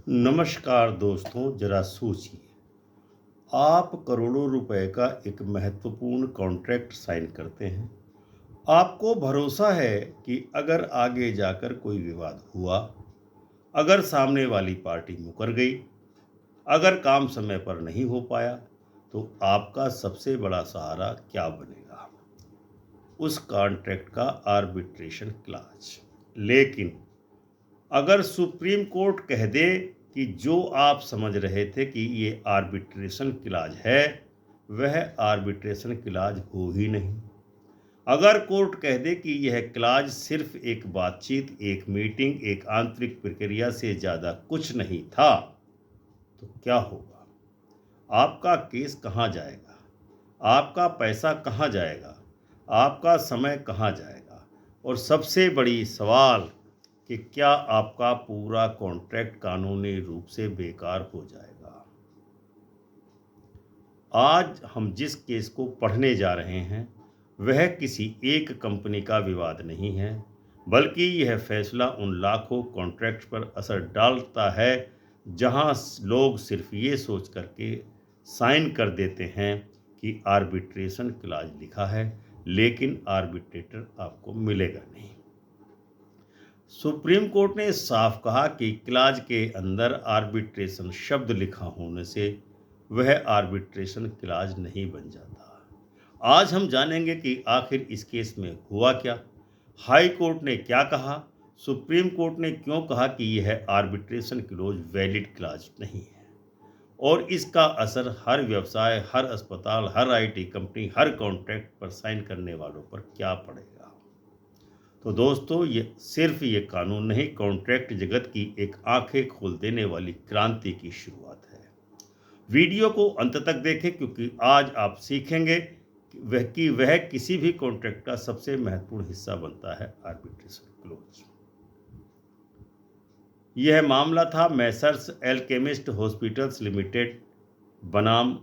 नमस्कार दोस्तों, जरा सोचिए। आप करोड़ों रुपए का एक महत्वपूर्ण कॉन्ट्रैक्ट साइन करते हैं। आपको भरोसा है कि अगर आगे जाकर कोई विवाद हुआ, अगर सामने वाली पार्टी मुकर गई, अगर काम समय पर नहीं हो पाया, तो आपका सबसे बड़ा सहारा क्या बनेगा? उस कॉन्ट्रैक्ट का आर्बिट्रेशन क्लॉज। लेकिन अगर सुप्रीम कोर्ट कह दे कि जो आप समझ रहे थे कि ये आर्बिट्रेशन क्लॉज है, वह आर्बिट्रेशन क्लॉज हो ही नहीं। अगर कोर्ट कह दे कि यह क्लॉज सिर्फ एक बातचीत, एक मीटिंग, एक आंतरिक प्रक्रिया से ज़्यादा कुछ नहीं था, तो क्या होगा? आपका केस कहाँ जाएगा? आपका पैसा कहाँ जाएगा? आपका समय कहाँ जाएगा? और सबसे बड़ी सवाल कि क्या आपका पूरा कॉन्ट्रैक्ट कानूनी रूप से बेकार हो जाएगा? आज हम जिस केस को पढ़ने जा रहे हैं, वह किसी एक कंपनी का विवाद नहीं है, बल्कि यह फैसला उन लाखों कॉन्ट्रैक्ट पर असर डालता है जहां लोग सिर्फ ये सोच करके साइन कर देते हैं कि आर्बिट्रेशन क्लॉज लिखा है, लेकिन आर्बिट्रेटर आपको मिलेगा नहीं। सुप्रीम कोर्ट ने साफ कहा कि क्लॉज के अंदर आर्बिट्रेशन शब्द लिखा होने से वह आर्बिट्रेशन क्लॉज नहीं बन जाता। आज हम जानेंगे कि आखिर इस केस में हुआ क्या, हाई कोर्ट ने क्या कहा, सुप्रीम कोर्ट ने क्यों कहा कि यह आर्बिट्रेशन क्लॉज वैलिड क्लॉज नहीं है, और इसका असर हर व्यवसाय, हर अस्पताल, हर आईटी कंपनी, हर कॉन्ट्रैक्ट पर साइन करने वालों पर क्या पड़ेगा। तो दोस्तों, ये कानून नहीं, कॉन्ट्रैक्ट जगत की एक आंखें खोल देने वाली क्रांति की शुरुआत है। वीडियो को अंत तक देखें, क्योंकि आज आप सीखेंगे कि वह किसी भी कॉन्ट्रैक्ट का सबसे महत्वपूर्ण हिस्सा बनता है, आर्बिट्रेशन क्लॉज। यह मामला था मैसर्स एल्केमिस्ट हॉस्पिटल्स लिमिटेड बनाम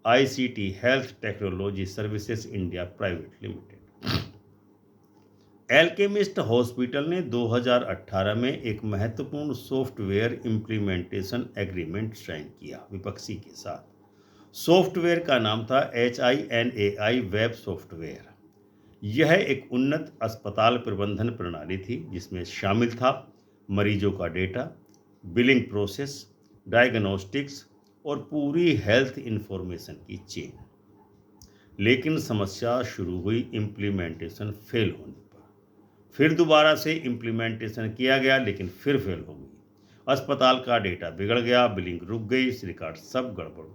ICT health technology services India private limited. Alchemist hospital ने 2018 में एक महत्वपूर्ण सॉफ्टवेयर इम्प्लीमेंटेशन एग्रीमेंट साइन किया विपक्षी के साथ। सॉफ्टवेयर का नाम था HINAI वेब सॉफ्टवेयर। यह एक उन्नत अस्पताल प्रबंधन प्रणाली थी जिसमें शामिल था मरीजों का डेटा, बिलिंग प्रोसेस, डायग्नोस्टिक्स और पूरी हेल्थ इंफॉर्मेशन की चेन। लेकिन समस्या शुरू हुई इम्प्लीमेंटेशन फेल होने पर। फिर दोबारा से इम्प्लीमेंटेशन किया गया, लेकिन फिर फेल हो गई। अस्पताल का डेटा बिगड़ गया, बिलिंग रुक गई, रिकॉर्ड सब गड़बड़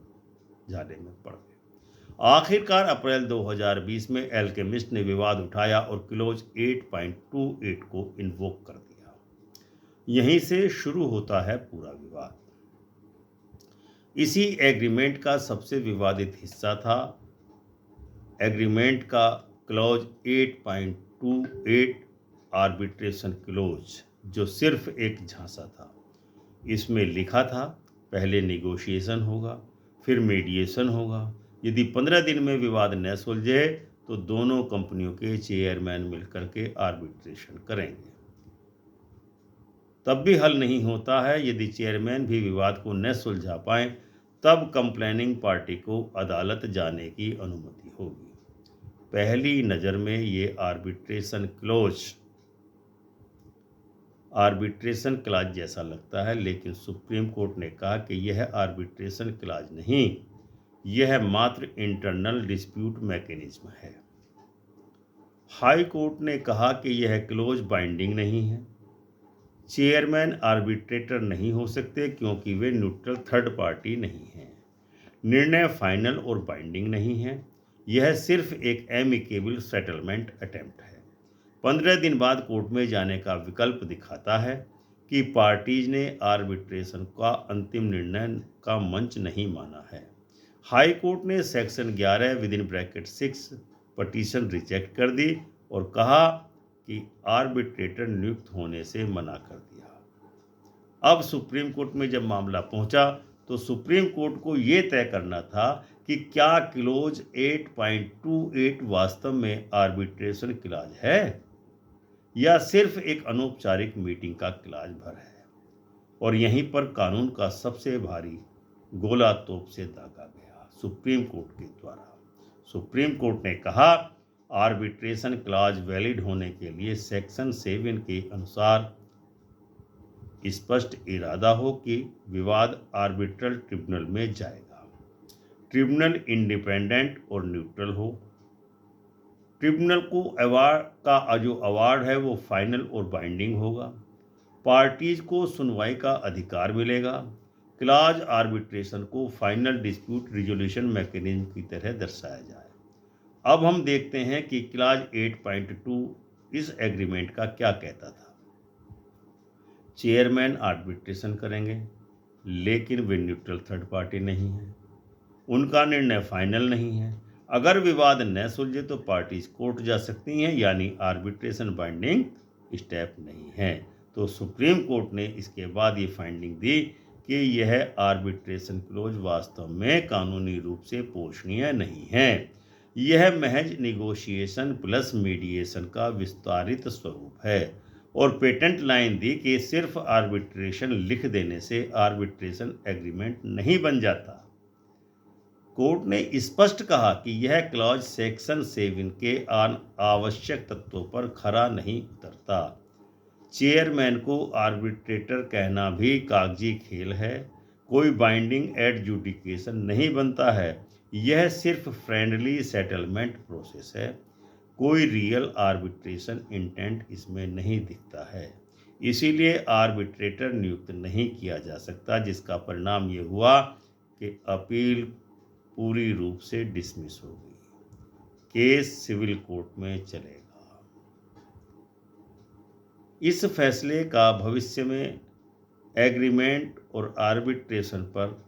जाने में पड़ गए। आखिरकार अप्रैल 2020 में एल्केमिस्ट ने विवाद उठाया और क्लॉज 8.28 को इन्वोक कर दिया। यहीं से शुरू होता है पूरा विवाद। इसी एग्रीमेंट का सबसे विवादित हिस्सा था एग्रीमेंट का क्लॉज 8.28 आर्बिट्रेशन क्लोज, जो सिर्फ एक झांसा था। इसमें लिखा था पहले निगोशिएशन होगा, फिर मीडिएशन होगा। यदि 15 दिन में विवाद न सुलझे तो दोनों कंपनियों के चेयरमैन मिलकर के आर्बिट्रेशन करेंगे। तब भी हल नहीं होता है। यदि चेयरमैन भी विवाद को न सुलझा पाए, तब कंप्लेनिंग पार्टी को अदालत जाने की अनुमति होगी। पहली नज़र में ये आर्बिट्रेशन क्लॉज जैसा लगता है, लेकिन सुप्रीम कोर्ट ने कहा कि यह आर्बिट्रेशन क्लॉज नहीं, यह मात्र इंटरनल डिस्प्यूट मैकेनिज्म है। हाई कोर्ट ने कहा कि यह क्लॉज बाइंडिंग नहीं है। चेयरमैन आर्बिट्रेटर नहीं हो सकते क्योंकि वे न्यूट्रल थर्ड पार्टी नहीं हैं। निर्णय फाइनल और बाइंडिंग नहीं है। यह सिर्फ एक एमिकेबल सेटलमेंट अटेम्प्ट है। 15 दिन बाद कोर्ट में जाने का विकल्प दिखाता है कि पार्टीज ने आर्बिट्रेशन का अंतिम निर्णय का मंच नहीं माना है। हाई कोर्ट ने सेक्शन 11 (6) पटिशन रिजेक्ट कर दी और कहा कि आर्बिट्रेटर नियुक्त होने से मना कर दिया। अब सुप्रीम कोर्ट में जब मामला पहुंचा, तो सुप्रीम कोर्ट को यह तय करना था कि क्या क्लॉज 8.28 वास्तव में आर्बिट्रेशन क्लॉज है या सिर्फ एक अनौपचारिक मीटिंग का क्लॉज भर है। और यहीं पर कानून का सबसे भारी गोला तोप से दागा गया सुप्रीम कोर्ट के द्वारा। सुप्रीम कोर्ट ने कहा, आर्बिट्रेशन क्लॉज वैलिड होने के लिए सेक्शन 7 के अनुसार स्पष्ट इरादा हो कि विवाद आर्बिट्रल ट्रिब्यूनल में जाएगा। ट्रिब्यूनल इंडिपेंडेंट और न्यूट्रल हो। ट्रिब्यूनल को अवार्ड का जो अवार्ड है वो फाइनल और बाइंडिंग होगा। पार्टीज को सुनवाई का अधिकार मिलेगा। क्लॉज आर्बिट्रेशन को फाइनल डिस्प्यूट रिजोल्यूशन मैकेनिज्म की तरह दर्शाया जाए। अब हम देखते हैं कि क्लॉज 8.2 इस एग्रीमेंट का क्या कहता था। चेयरमैन आर्बिट्रेशन करेंगे, लेकिन वे न्यूट्रल थर्ड पार्टी नहीं है, उनका निर्णय फाइनल नहीं है। अगर विवाद न सुलझे तो पार्टीज कोर्ट जा सकती हैं, यानी आर्बिट्रेशन बाइंडिंग स्टेप नहीं है। तो सुप्रीम कोर्ट ने इसके बाद ये फाइंडिंग दी कि यह आर्बिट्रेशन क्लोज वास्तव में कानूनी रूप से पोषणीय नहीं है। यह महज निगोशिएशन प्लस मीडिएशन का विस्तारित स्वरूप है और पेटेंट लाइन दी कि सिर्फ आर्बिट्रेशन लिख देने से आर्बिट्रेशन एग्रीमेंट नहीं बन जाता। कोर्ट ने स्पष्ट कहा कि यह क्लॉज सेक्शन 7 के आवश्यक तत्वों पर खरा नहीं उतरता। चेयरमैन को आर्बिट्रेटर कहना भी कागजी खेल है, कोई बाइंडिंग एडजुडिकेशन नहीं बनता है। यह सिर्फ फ्रेंडली सेटलमेंट प्रोसेस है, कोई रियल आर्बिट्रेशन इंटेंट इसमें नहीं दिखता है। इसीलिए आर्बिट्रेटर नियुक्त नहीं किया जा सकता, जिसका परिणाम ये हुआ कि अपील पूरी रूप से डिसमिस हो गई। केस सिविल कोर्ट में चलेगा। इस फैसले का भविष्य में एग्रीमेंट और आर्बिट्रेशन पर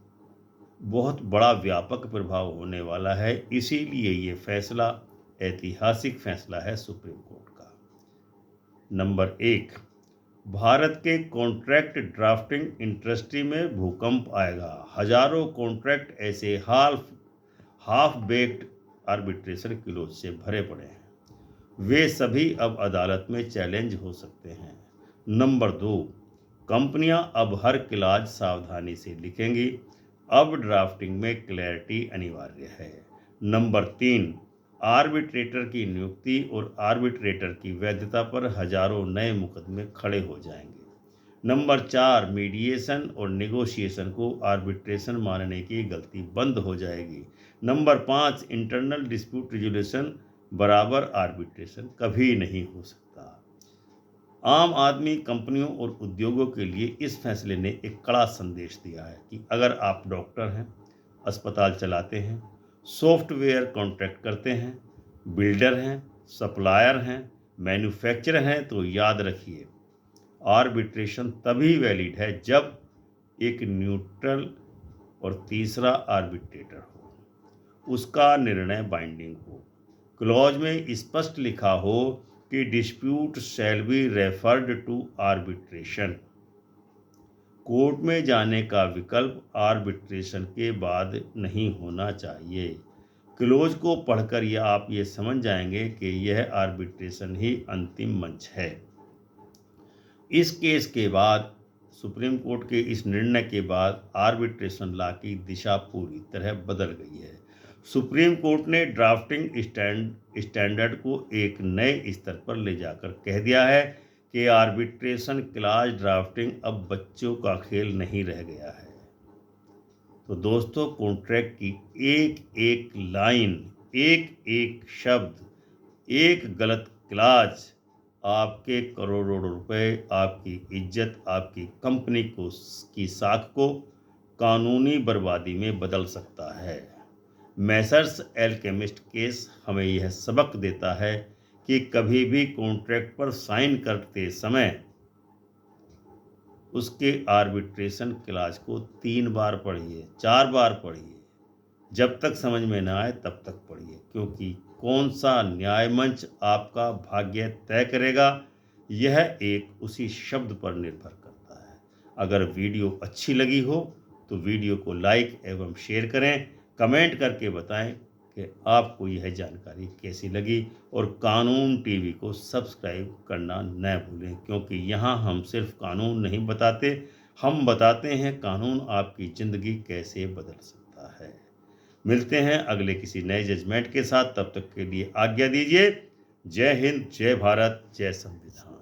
बहुत बड़ा व्यापक प्रभाव होने वाला है। इसीलिए ये फैसला ऐतिहासिक फैसला है सुप्रीम कोर्ट का। नंबर 1, भारत के कॉन्ट्रैक्ट ड्राफ्टिंग इंडस्ट्री में भूकंप आएगा। हजारों कॉन्ट्रैक्ट ऐसे हाफ बेक्ड आर्बिट्रेशन क्लोज से भरे पड़े हैं, वे सभी अब अदालत में चैलेंज हो सकते हैं। नंबर 2, कंपनियां अब हर क्लॉज सावधानी से लिखेंगी, अब ड्राफ्टिंग में क्लैरिटी अनिवार्य है। नंबर 3, आर्बिट्रेटर की नियुक्ति और आर्बिट्रेटर की वैधता पर हजारों नए मुकदमे खड़े हो जाएंगे। नंबर 4, मीडिएशन और नेगोशिएशन को आर्बिट्रेशन मानने की गलती बंद हो जाएगी। नंबर 5, इंटरनल डिस्प्यूट रिजोल्यूशन बराबर आर्बिट्रेशन कभी नहीं हो सकता। आम आदमी, कंपनियों और उद्योगों के लिए इस फैसले ने एक कड़ा संदेश दिया है कि अगर आप डॉक्टर हैं, अस्पताल चलाते हैं, सॉफ्टवेयर कॉन्ट्रैक्ट करते हैं, बिल्डर हैं, सप्लायर हैं, मैन्युफैक्चरर हैं, तो याद रखिए आर्बिट्रेशन तभी वैलिड है जब एक न्यूट्रल और तीसरा आर्बिट्रेटर हो, उसका निर्णय बाइंडिंग हो, क्लॉज में स्पष्ट लिखा हो कि dispute shall be referred to arbitration. Court में जाने का विकल्प आर्बिट्रेशन के बाद नहीं होना चाहिए। क्लोज को पढ़कर आप ये समझ जाएंगे कि यह आर्बिट्रेशन ही अंतिम मंच है। इस केस के बाद, सुप्रीम कोर्ट के इस निर्णय के बाद आर्बिट्रेशन लॉ की दिशा पूरी तरह बदल गई है। सुप्रीम कोर्ट ने ड्राफ्टिंग स्टैंडर्ड को एक नए स्तर पर ले जाकर कह दिया है कि आर्बिट्रेशन क्लॉज ड्राफ्टिंग अब बच्चों का खेल नहीं रह गया है। तो दोस्तों, कॉन्ट्रैक्ट की एक एक लाइन, एक एक शब्द, एक गलत क्लॉज आपके करोड़ों रुपए, आपकी इज्जत, आपकी कंपनी की साख को कानूनी बर्बादी में बदल सकता है। मैसर्स एल्केमिस्ट केस हमें यह सबक देता है कि कभी भी कॉन्ट्रैक्ट पर साइन करते समय उसके आर्बिट्रेशन क्लॉज को 3 बार पढ़िए, 4 बार पढ़िए, जब तक समझ में ना आए तब तक पढ़िए, क्योंकि कौन सा न्याय मंच आपका भाग्य तय करेगा यह एक उसी शब्द पर निर्भर करता है। अगर वीडियो अच्छी लगी हो तो वीडियो को लाइक एवं शेयर करें, कमेंट करके बताएं कि आपको यह जानकारी कैसी लगी, और कानून टीवी को सब्सक्राइब करना न भूलें, क्योंकि यहाँ हम सिर्फ कानून नहीं बताते हम बताते हैं कानून आपकी ज़िंदगी कैसे बदल सकता है। मिलते हैं अगले किसी नए जजमेंट के साथ, तब तक के लिए आज्ञा दीजिए। जय हिंद, जय भारत, जय संविधान।